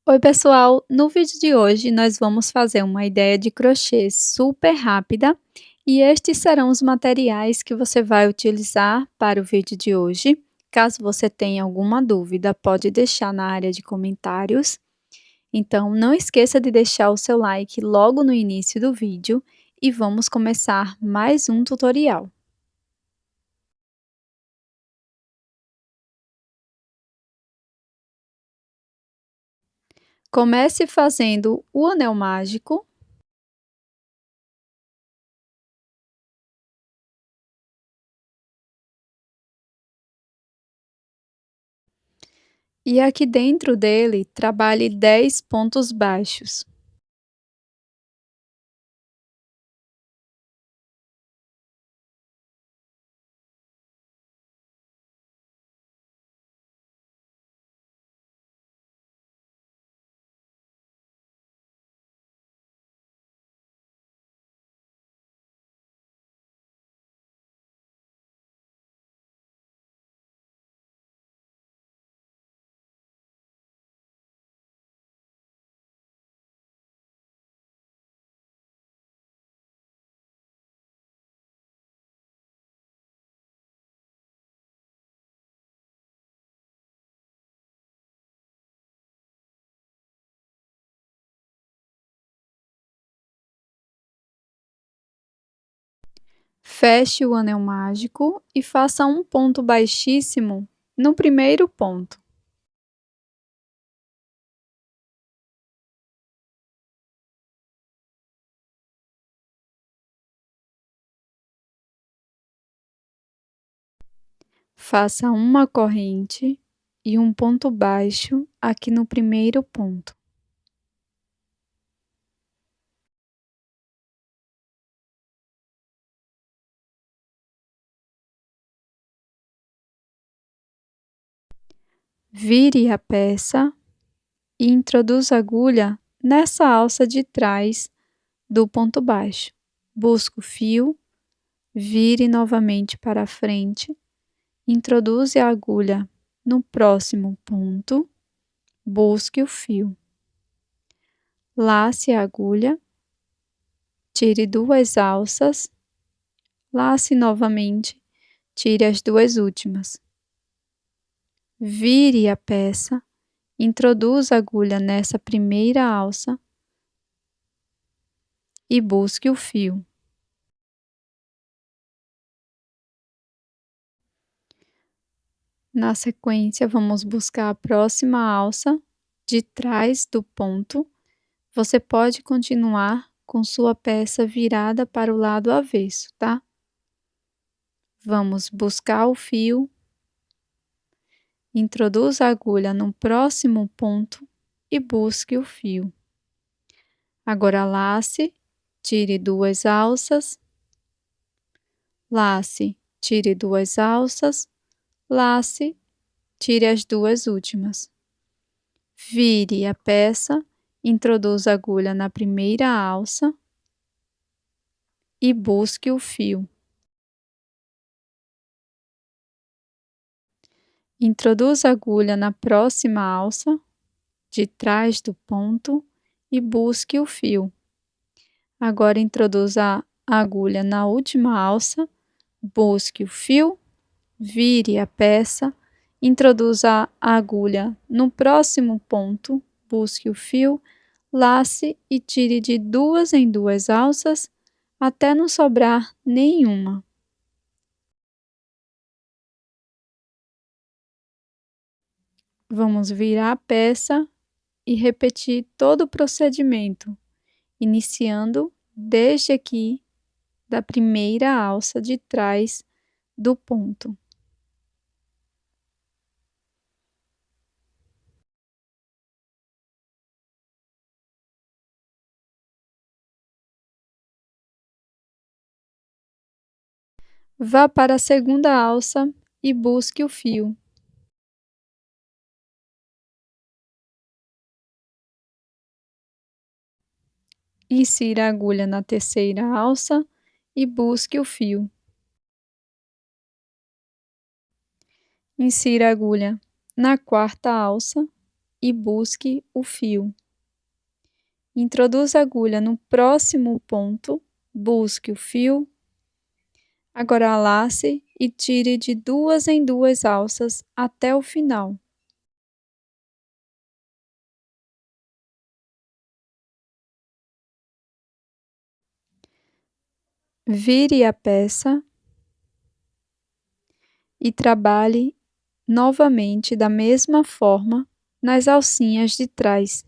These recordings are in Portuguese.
Oi pessoal, no vídeo de hoje nós vamos fazer uma ideia de crochê super rápida e estes serão os materiais que você vai utilizar para o vídeo de hoje. Caso você tenha alguma dúvida, pode deixar na área de comentários. Então não esqueça de deixar o seu like logo no início do vídeo e vamos começar mais um tutorial. Comece fazendo o anel mágico. E aqui dentro dele, trabalhe 10 pontos baixos. Feche o anel mágico e faça um ponto baixíssimo no primeiro ponto. Faça uma corrente e um ponto baixo aqui no primeiro ponto. Vire a peça e introduza a agulha nessa alça de trás do ponto baixo. Busque o fio, vire novamente para frente, introduza a agulha no próximo ponto, busque o fio. Lace a agulha, tire 2 alças, lace novamente, tire as 2 últimas. Vire a peça, introduza a agulha nessa primeira alça e busque o fio. Na sequência, vamos buscar a próxima alça de trás do ponto. Você pode continuar com sua peça virada para o lado avesso, tá? Vamos buscar o fio, introduza a agulha no próximo ponto e busque o fio. Agora lace, tire 2 alças, lace, tire 2 alças, lace, tire as 2 últimas. Vire a peça, introduza a agulha na primeira alça e busque o fio. Introduza a agulha na próxima alça, de trás do ponto, e busque o fio. Agora introduza a agulha na última alça, busque o fio, vire a peça, introduza a agulha no próximo ponto, busque o fio, lace e tire de 2 em 2 alças até não sobrar nenhuma. Vamos virar a peça e repetir todo o procedimento, iniciando desde aqui da primeira alça de trás do ponto. Vá para a segunda alça e busque o fio. Insira a agulha na terceira alça e busque o fio. Insira a agulha na quarta alça e busque o fio. Introduza a agulha no próximo ponto, busque o fio. Agora lace e tire de 2 em 2 alças até o final. Vire a peça e trabalhe novamente da mesma forma nas alcinhas de trás.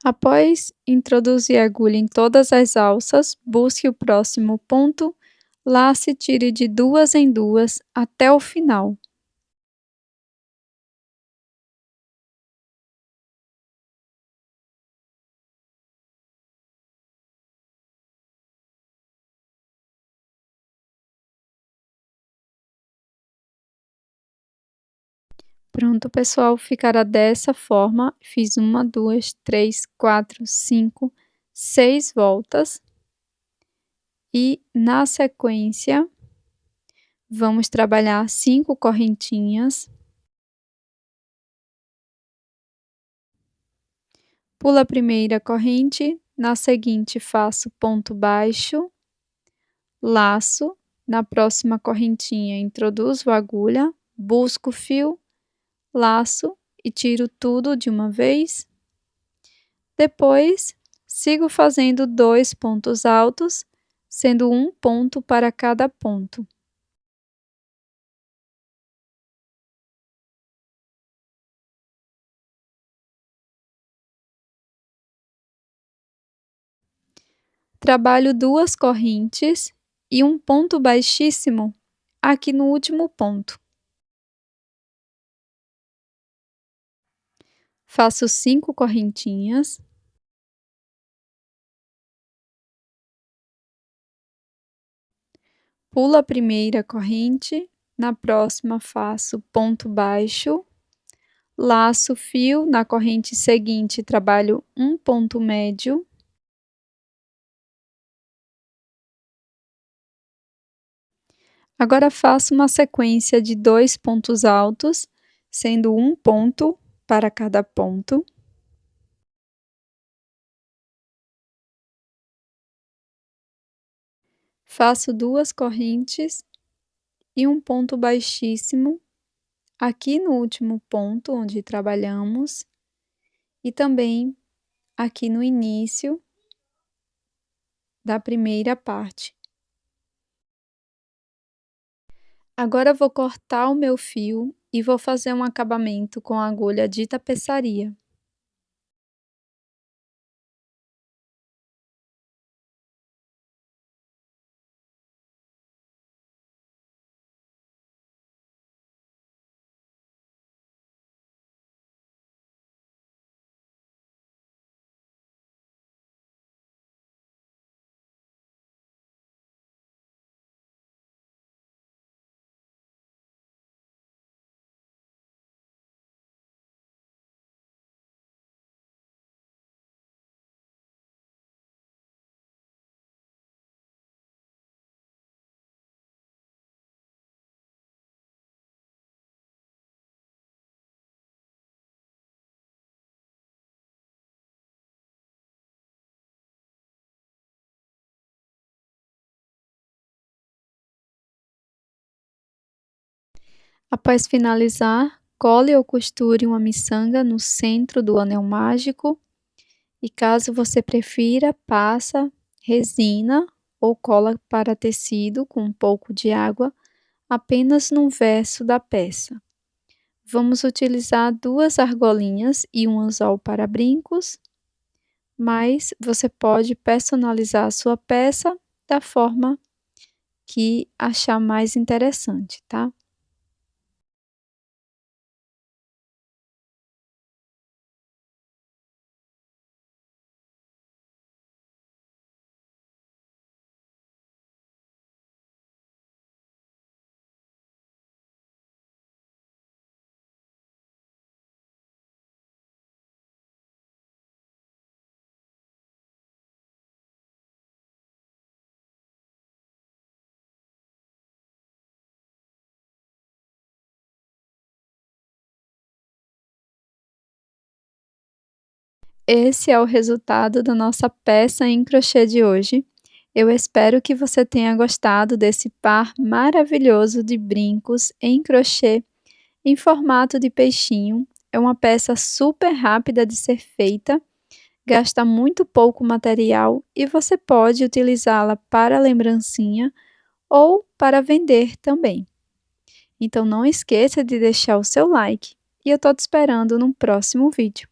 Após introduzir a agulha em todas as alças, busque o próximo ponto, lace e tire de 2 em 2 até o final. Pronto, pessoal, ficará dessa forma. Fiz 1, 2, 3, 4, 5, 6 voltas. E na sequência, vamos trabalhar 5 correntinhas. Pulo a primeira corrente, na seguinte faço ponto baixo, laço, na próxima correntinha introduzo a agulha, busco o fio, laço e tiro tudo de uma vez. Depois, sigo fazendo 2 pontos altos, sendo um ponto para cada ponto. Trabalho 2 correntes e um ponto baixíssimo aqui no último ponto. Faço 5 correntinhas. Pulo a primeira corrente, na próxima faço ponto baixo, laço o fio, na corrente seguinte trabalho um ponto médio. Agora faço uma sequência de 2 pontos altos, sendo um ponto para cada ponto. Faço 2 correntes e um ponto baixíssimo aqui no último ponto onde trabalhamos e também aqui no início da primeira parte. Agora vou cortar o meu fio e vou fazer um acabamento com a agulha de tapeçaria. Após finalizar, cole ou costure uma miçanga no centro do anel mágico e, caso você prefira, passa resina ou cola para tecido com um pouco de água apenas no verso da peça. Vamos utilizar 2 argolinhas e um anzol para brincos, mas você pode personalizar a sua peça da forma que achar mais interessante, tá? Esse é o resultado da nossa peça em crochê de hoje. Eu espero que você tenha gostado desse par maravilhoso de brincos em crochê em formato de peixinho. É uma peça super rápida de ser feita, gasta muito pouco material e você pode utilizá-la para lembrancinha ou para vender também. Então não esqueça de deixar o seu like e eu estou te esperando no próximo vídeo.